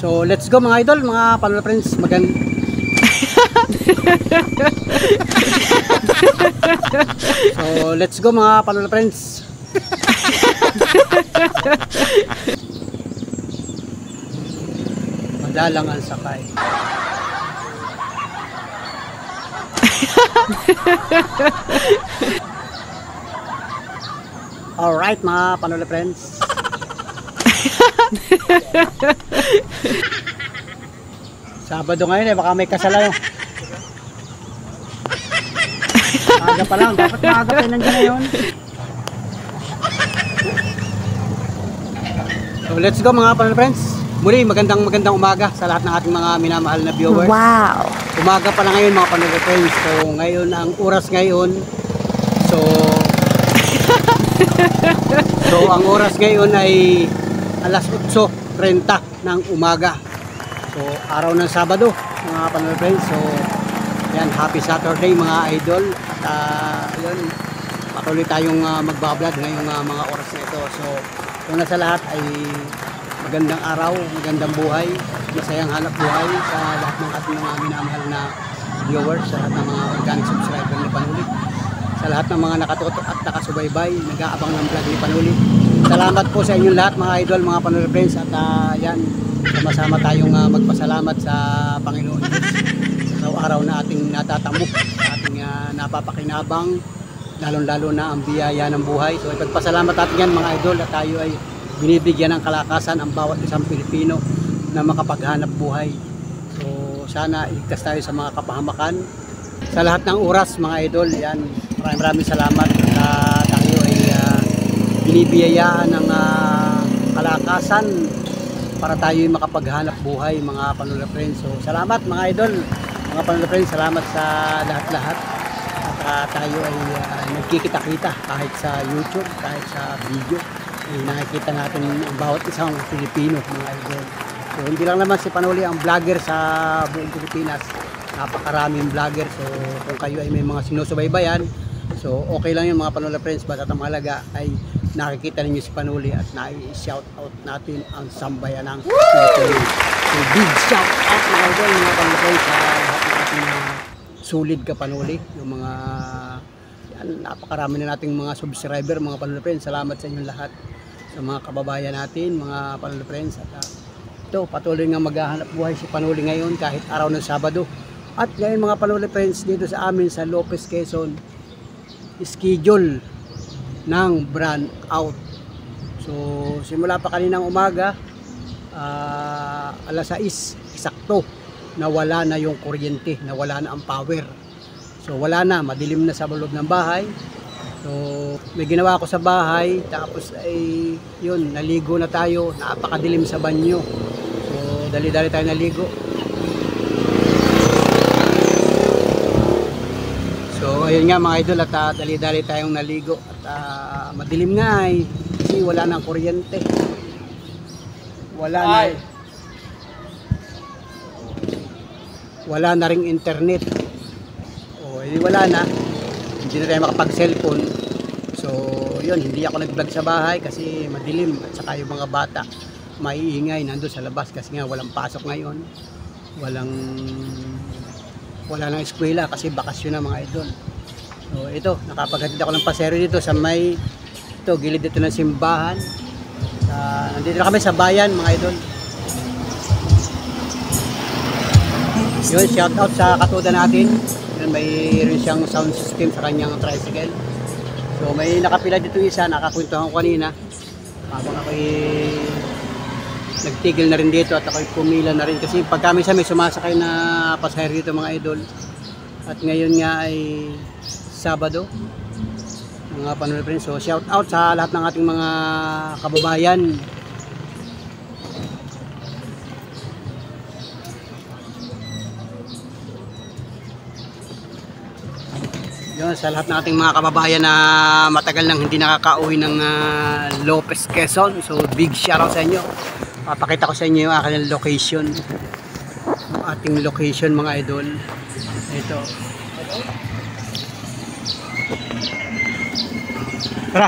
So let's go mga idol, mga Panola friends. So let's go mga Panola friends. Madalang ang sakay. Alright mga Panola friends. Sabado ngayon baka may kasalan. Maaga pa lang, dapat maaga tayo nandiyan ngayon. So let's go mga Panola friends. Muli magandang umaga sa lahat ng ating mga minamahal na viewers. Wow! Umaga pa lang ngayon mga Panola friends. So ngayon ang oras ngayon. So ang oras ngayon ay alas 8:30 ng umaga. So araw ng Sabado mga Panola friends. So yan, happy Saturday mga idol. At yun, patuloy tayong magbablog ngayong mga oras na ito. So una sa lahat ay magandang araw, magandang buhay, masayang hanap buhay sa lahat ng ating mga minamahal na viewers, sa lahat ng mga organic subscriber ni Panuli, sa lahat ng mga nakatutok at nakasubaybay, nag-aabang ng vlog ni Panuli. Salamat po sa inyong lahat mga idol, mga Panola friends. At yan, sama-sama tayong magpasalamat sa Panginoon Diyos sa araw na ating natatamok, ating napapakinabang, lalong-lalo na ang biyaya ng buhay. So ipagpasalamat natin yan mga idol, at tayo ay binibigyan ng kalakasan ang bawat isang Pilipino na makapaghanap buhay. So sana iligtas tayo sa mga kapahamakan sa lahat ng oras mga idol. Yan, maraming salamat. Tayo ay binibiyayaan ng kalakasan para tayo ay makapaghanap buhay mga Panola friends. So salamat mga idol, mga Panola friends, salamat sa lahat-lahat. At tayo ay nagkikita-kita kahit sa YouTube, kahit sa video. Nakikita natin ang bawat isang Pilipino mga idol. So hindi lang naman si Panuli ang vlogger sa buong Pilipinas, napakaraming vlogger. So kung kayo ay may mga sinusubaybayan, so okay lang yung mga Panola friends, basta ang mahalaga ay nakikita ninyo si Panuli at na-shout out natin ang sambayan ng Pilipinas. So big shout out mga idol, mga Panola friends, sa lahat ng ating solid ka Panuli, yung mga yan, napakarami na nating mga subscriber mga Panola friends. Salamat sa inyong lahat, sa mga kababayan natin mga Panola friends. At ito, patuloy nga maghahanap buhay si Panuli ngayon kahit araw ng Sabado. At ngayon mga Panola friends, dito sa amin sa Lopez, Quezon, schedule ng brand out. So simula pa kaninang umaga, alas 6 eksakto, nawala na yung kuryente, nawala na ang power. So wala na, madilim na sa loob ng bahay. So may ginawa ako sa bahay, tapos ay yun, naligo na tayo, napakadilim sa banyo. So dali-dali tayo naligo. So ayun nga mga idol, at dali-dali tayong naligo. At madilim nga ay kasi wala nang kuryente. Wala na ring internet. O wala na, hindi na tayo makapag-cellphone. So yun, hindi ako nag-vlog sa bahay kasi madilim, at saka yung mga bata maiingay nandun sa labas kasi nga walang pasok ngayon, wala nang eskwela kasi bakasyon na mga idol. So ito, nakapaghatid ako ng pasero dito sa may gilid dito ng simbahan. Nandito na kami sa bayan mga idol. Yun, shout out sa katuda natin. Yun, mayroon siyang sound system sa kanyang tricycle. So may nakapila dito isa, nakakwentuhan ko kanina habang ako'y nagtigil na rin dito at ako'y pumila na rin kasi pag kami may sumasakay na pasahero dito mga idol. At ngayon nga ay Sabado mga Panola friends. So shout out sa lahat ng ating mga kababayan. Yun, sa lahat ng ating mga kababayan na matagal nang hindi nakakauwi ng Lopez, Quezon. So big shout out sa inyo. Papakita ko sa inyo yung aking location, yung ating location mga idol. Ito. Tara.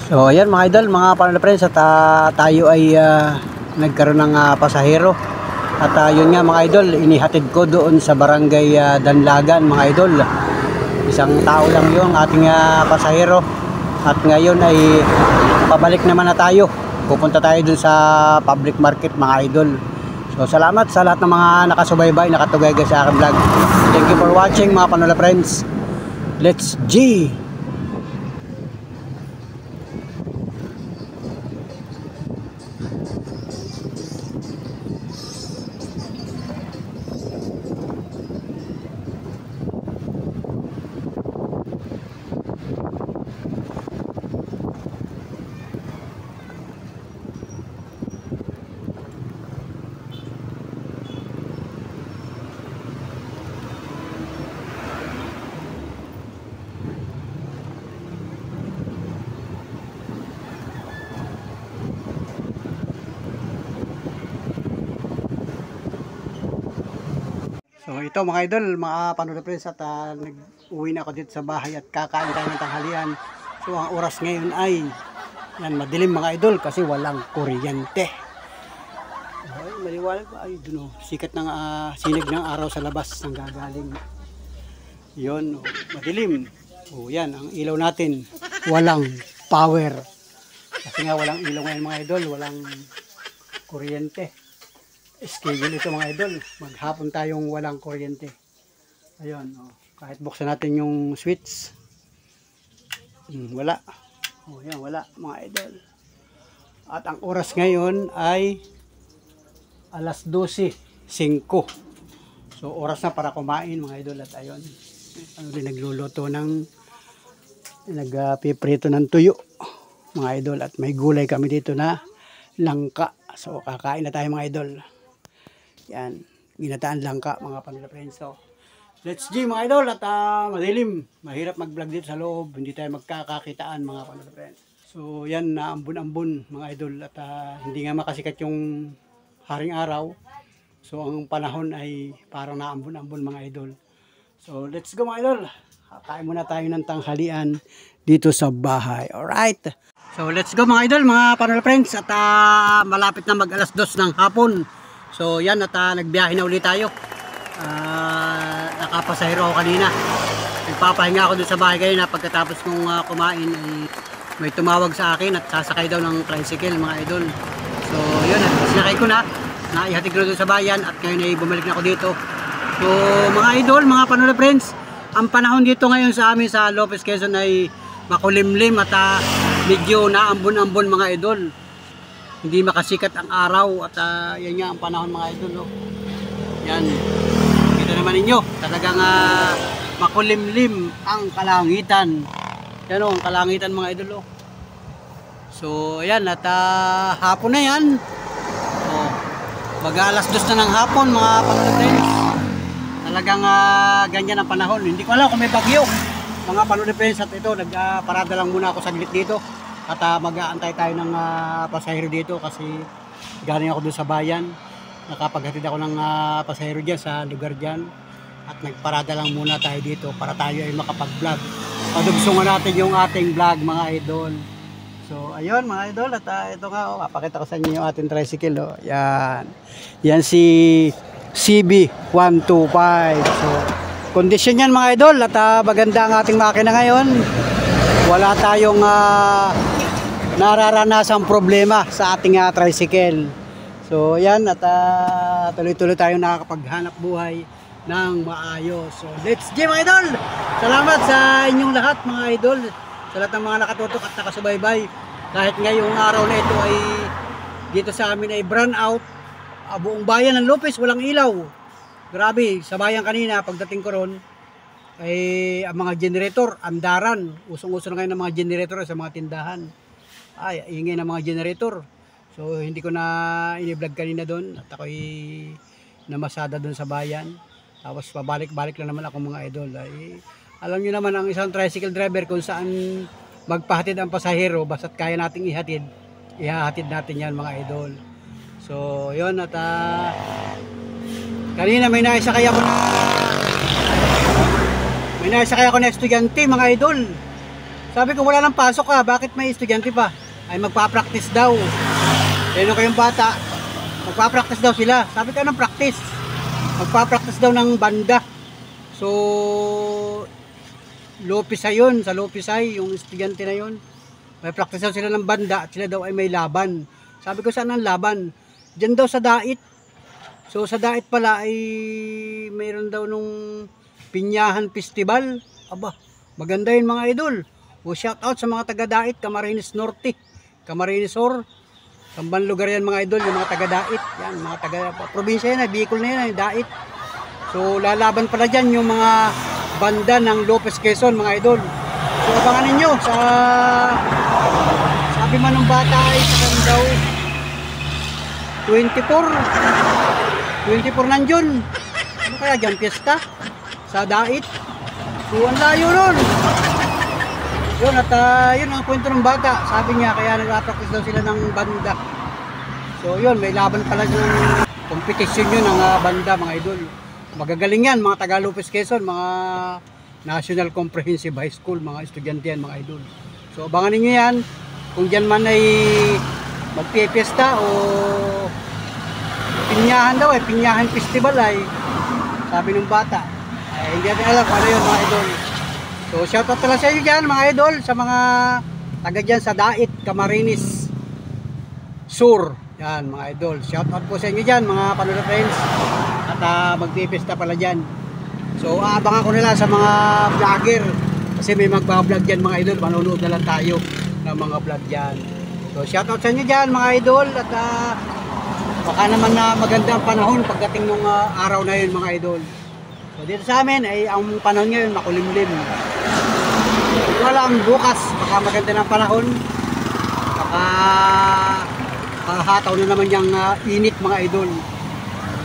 So ayan mga idol, mga panel friends, at tayo ay nagkaroon ng pasahero. At yun nga mga idol, inihatid ko doon sa barangay Danlagan mga idol. Isang tao lang yung ating pasahero. At ngayon ay pabalik naman na tayo. Pupunta tayo doon sa public market mga idol. So salamat sa lahat ng mga nakasubaybay, nakatugay sa aking vlog. Thank you for watching mga panel friends. Let's G! So ito mga idol, mga panood friends, at nag-uwi na ako dito sa bahay at kakain tayo ng tanghalian. So ang oras ngayon ay yan, madilim mga idol kasi walang kuryente. Ay, maliwanag ba? Ay, dun, sikat ng sinag ng araw sa labas ng gagaling. Yun, madilim. O yan, ang ilaw natin, walang power. Kasi nga walang ilaw ngayon mga idol, walang kuryente. Schedule ito mga idol, maghapon tayong walang kuryente. Ayun, kahit buksan natin yung switch, wala. Yan, wala mga idol. At ang oras ngayon ay alas 12:05. So oras na para kumain mga idol. At ayun, nagluluto ng nagpiprito ng tuyo mga idol. At may gulay kami dito na langka. So kakain na tayo mga idol. Yan, ginataan langka mga panila friends. So, let's G mga idol. At madilim, mahirap mag-vlog dito sa loob, hindi tayo magkakakitaan mga panila friends. So yan, naambun-ambun mga idol. At hindi nga makasikat yung haring araw. So ang panahon ay parang naambun-ambun mga idol. So let's go mga idol. Kain muna tayo ng tanghalian dito sa bahay. Alright. So let's go mga idol, mga panila friends. At malapit na mag alas 2 ng hapon. So yan, at nagbiyahe na ulit tayo. Nakapasahero ako kanina. Nagpapahinga ako dun sa bahay kanina. Pagkatapos kong kumain ay may tumawag sa akin at sasakay daw ng tricycle mga idol. So yun, at sinakay ko na. Naihatid ko na dun sa bayan at ngayon ay bumalik na ako dito. So mga idol, mga panola friends, ang panahon dito ngayon sa amin sa Lopez, Quezon ay makulimlim at medyo naambon-ambon mga idol. Hindi makasikat ang araw at yan nga ang panahon mga idol. Yan, kita naman ninyo, talagang makulimlim ang kalangitan. Yan ang kalangitan mga idol. So ayan, at hapon na yan. Mag-alas 2 na ng hapon mga panodipens. Talagang ganyan ang panahon. Hindi ko alam kung may bagyo mga panodipens. At ito, nagparada lang muna ako saglit dito. At mag-aantay tayo ng pasahero dito kasi galing ako doon sa bayan. Nakapaghatid ako ng pasahero dyan sa lugar dyan. At nagparada lang muna tayo dito para tayo ay makapag-vlog. Padugsungan natin yung ating vlog mga idol. So ayun mga idol, at ito nga, papakita ko sa inyo yung ating tricycle. Yan. Yan si CB125. So kondisyon yan mga idol, at maganda ang ating makina ngayon. Wala tayong nararanasang problema sa ating tricycle. So yan, at tuloy-tuloy tayo nakakapaghanap buhay ng maayos. So let's go mga idol. Salamat sa inyong lahat mga idol, sa lahat ng mga nakatutok at nakasubaybay. Kahit ngayong araw na ito ay dito sa amin ay brown out, buong bayan ng Lopez walang ilaw. Grabe, sa bayan kanina pagdating ko ron ay ang mga generator andaran. Usong-uso na ngayon ng mga generator sa mga tindahan. Ay, ingay ng mga generator. So hindi ko na ini-vlog kanina doon at ako'y namasada doon sa bayan. Tapos pabalik-balik lang naman ako mga idol. Ay, alam niyo naman ang isang tricycle driver kung saan magpahatid ang pasahero, basta't kaya nating ihahatid natin yan mga idol. So yun, at kanina may naisakay ako na estudyante mga idol. Sabi ko wala nang pasok bakit may estudyante pa? Ay magpa-practice daw. Ayun kayong bata, magpa-practice daw sila. Sabi ko anong practice? Magpa-practice daw ng banda. So Lopisay yun, sa Lopisay, yung estudyante na yun. May practice daw sila ng banda at sila daw ay may laban. Sabi ko saan ang laban? Diyan daw sa Dait. So sa Dait pala ay mayroon daw nung Pinyahan Festival. Aba, maganda yun mga idol. O shout out sa mga taga Dait, Camarines Norte, Camarines Sur. Samban lugar yan mga idol, yung mga taga Dait. Yan, mga taga probinsya yan, Bicol na yan, Dait. So lalaban pala dyan yung mga banda ng Lopez Quezon mga idol. So abangan ninyo sa sabi man ng bata ay sa daw 24 nandiyon. Ano kaya dyan, piyesta sa Dait? So ang layo nun. Yun at yun ang kwento ng bata. Sabi niya kaya nag-practice daw sila ng banda. So yun, may laban pala yung competition yun ng banda mga idol. Magagaling yan mga taga Lopez Quezon, mga National Comprehensive High School, mga estudyante yan mga idol. So abangan niyo yan kung diyan man ay magpipiesta o Pinyahan daw Pinyahan Festival ay sabi ng bata. Ay hindi natin alam kung ano yun mga idol. So shoutout pala sa inyo dyan mga idol, sa mga taga dyan sa Dait, Camarines Sur. Yan mga idol, shoutout po sa inyo dyan mga Panola friends. At magpipista pala dyan. So aabangan ko nila sa mga vlogger kasi may magpa-vlog dyan mga idol. Manonood na lang tayo ng mga vlog dyan. So shoutout sa inyo dyan mga idol. At baka naman na maganda ang panahon pagdating ng araw na yun mga idol. So dito sa amin ay ang panahon ngayon makulimlim. Wala ang bukas baka maganda ng panahon. Baka hataw na naman yung init mga idol.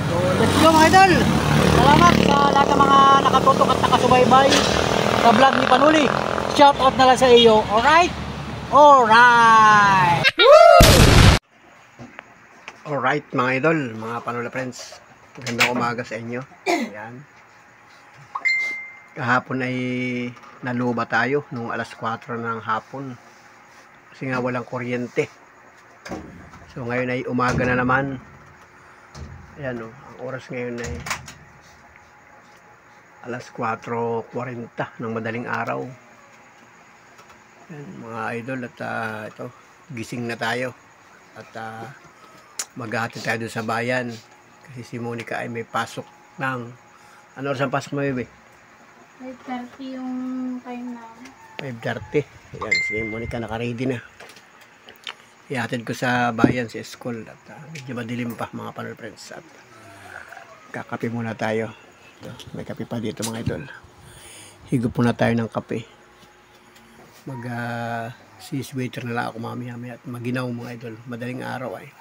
So let's go mga idol. Salamat sa lahat ng mga nakatutok at nakasubaybay sa vlog ni Panuli. Shout out na lang sa iyo. Alright? Alright! Alright mga idol, mga Panula friends. Magandang umaga sa inyo. Ayan. Kahapon ay naluba tayo nung alas 4 ng hapon. Kasi nga walang kuryente. So ngayon ay umaga na naman. Ayan o, ang oras ngayon ay alas 4:40 ng madaling araw. Ayan, mga idol at ito, gising na tayo. At maghahatid tayo doon sa bayan. Kasi si Monica ay may pasok ng, ano oras ang pasok mo, bebe? 5:30 yung time na. 5:30. Ayan, si Monica naka-ready na. Ihatid ko sa bayan sa school at medyo madilim pa mga Panol friends at kakape muna tayo. Ito, may kape pa dito mga idol. Higop muna tayo ng kape. Sis waiter na lang ako mamaya at maginaw mga idol. Madaling araw ay.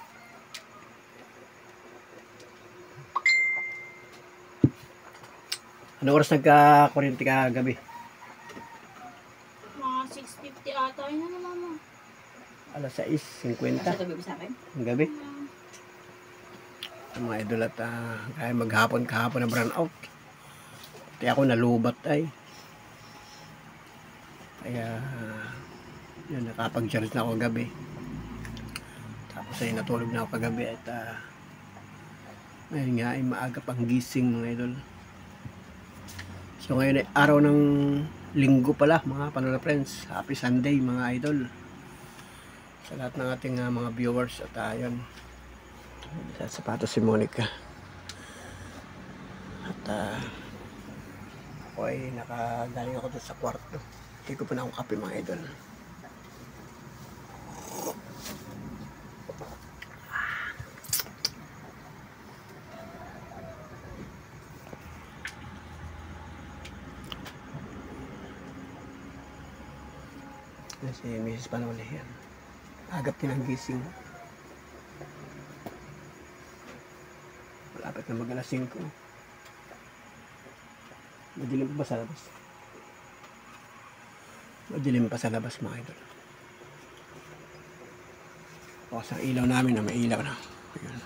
Ano oras nagka-kuryente ka gabi? Mga 6:50 ata yun na naman. Alas 6:50 ang gabi. Mga idol at kaya maghapon kahapon na brown out. Kaya ako nalubat ay. Kaya yun, nakapag-charge na ako gabi. Tapos ay natulog na ako kagabi at ngayon nga ay maaga pang gising mga idol. So ngayon ay araw ng linggo pala mga Panola friends. Happy Sunday mga idol. Sa lahat ng ating mga viewers at yun. Sa sapatos si Monica. At ako ay nakagaling ako doon sa kwarto. Hindi ko pa na akong kape mga idol. Si Mrs. Panoli yan. Agap din ang gising. Malapit na mag-alas 5. Madilim pa ba sa labas? Madilim pa sa labas mga idol. O sa ilaw namin na may ilaw na. Ayan.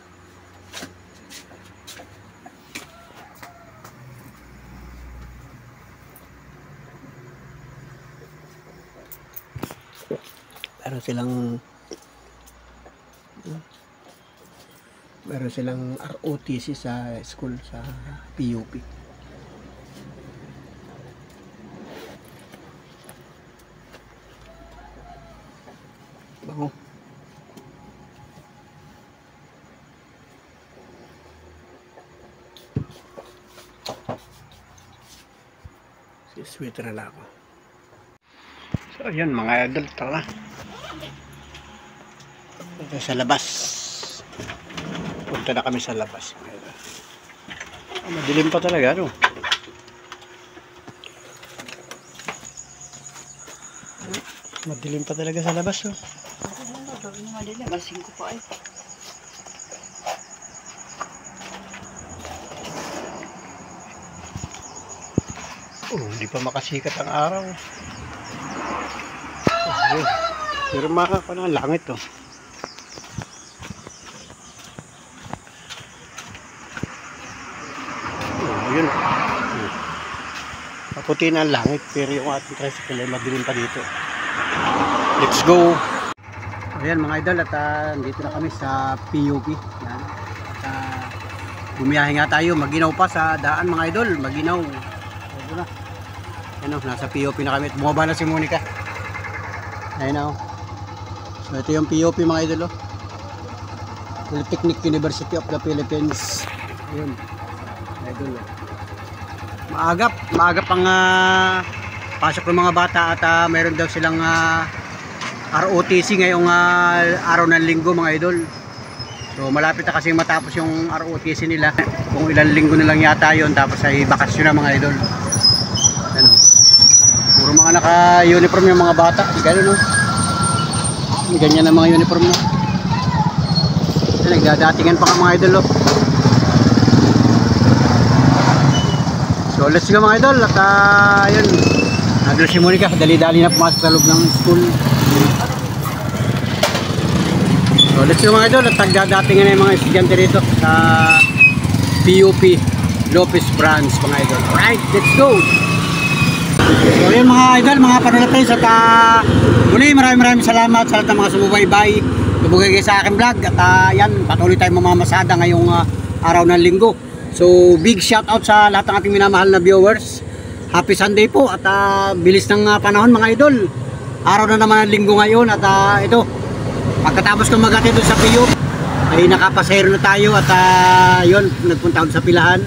meron silang ROTC sa school, sa PUP. Bango. Sweater na ako. So ayun mga idol, tara na. Ito sa labas. Punta na kami sa labas. Madilim pa talaga, no? Madilim pa talaga sa labas, no? Madilim, alas 5 pa ay. Hindi pa makasikat ang araw. Ayun. Pero makakapala ang langit, to. Ayun. Maputi na ang langit, pero yung ating tricycle ay madilim pa dito. Let's go! Ayan mga idol, at dito na kami sa PUP. Yan. Bumiyahe nga tayo, Maginaw pa sa daan mga idol, Maginaw. Ito na. Ano, nasa PUP na kami at bumaba na si Monica. Ayun na. So ito yung PUP mga idol. Polytechnic University of the Philippines. Ayun. Idol. Maagap ang pasok ng mga bata at mayroon daw silang ROTC ngayong araw ng linggo mga idol. So malapit na kasi matapos yung ROTC nila. Kung ilang linggo na lang yata yun, tapos ay bakasyon na mga idol. Ano? Puro mga naka-uniform yung mga bata. Ganun, no? Ganyan ang mga uniform, no? Nagdadatingan pa ka mga idol, no? So let's go mga idol. At yun, nandun si Monica, dali-dali na pumasok sa loob ng school. So let's go mga idol. At nagdadatingan na yung mga estudyante rito sa PUP Lopez Branch mga idol. Alright, let's go! So yun mga idol, mga panulapes, at muli maraming salamat sa lahat ng mga sumubaybay, tumugay kayo sa aking vlog. At yan, patuloy tayong mamamasada ngayong araw ng linggo. So big shout out sa lahat ng ating minamahal na viewers. Happy Sunday po, at bilis ng panahon mga idol. Araw na naman ng linggo ngayon, at ito, pagkatapos kong maghatid doon sa PUP ay nakapasahero na tayo. At yun, nagpunta ako sa pilahan.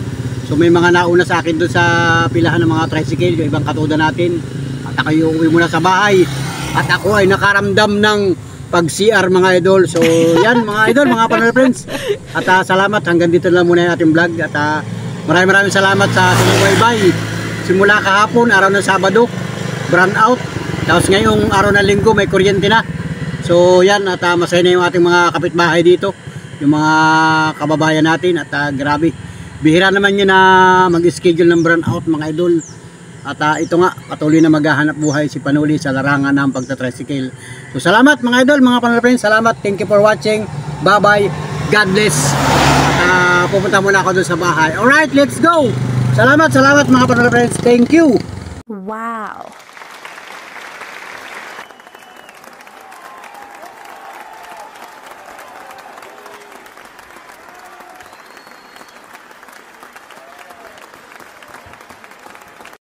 So may mga nauna sa akin doon sa pilahan ng mga tricycle, yung ibang katuda natin. At ako yung uwi muna sa bahay. At ako ay nakaramdam ng pag-CR mga idol. So yan mga idol, mga panel friends. At salamat, hanggang dito lang muna yung ating vlog. At maraming salamat sa sumubaybay. Simula kahapon, araw ng Sabado, brand out. Tapos ngayong araw ng Linggo, may kuryente na. So yan, at masaya na yung ating mga kapitbahay dito. Yung mga kababayan natin. At grabe, bihira naman yun na mag-schedule ng burnout mga idol. At ito nga, patuloy na maghahanap buhay si Panuli sa larangan ng pagta-tricycle. So salamat mga idol, mga panel friends. Salamat, thank you for watching. Bye bye, God bless. At pupunta muna ako doon sa bahay. Alright, let's go. Salamat mga panel friends. Thank you. Wow.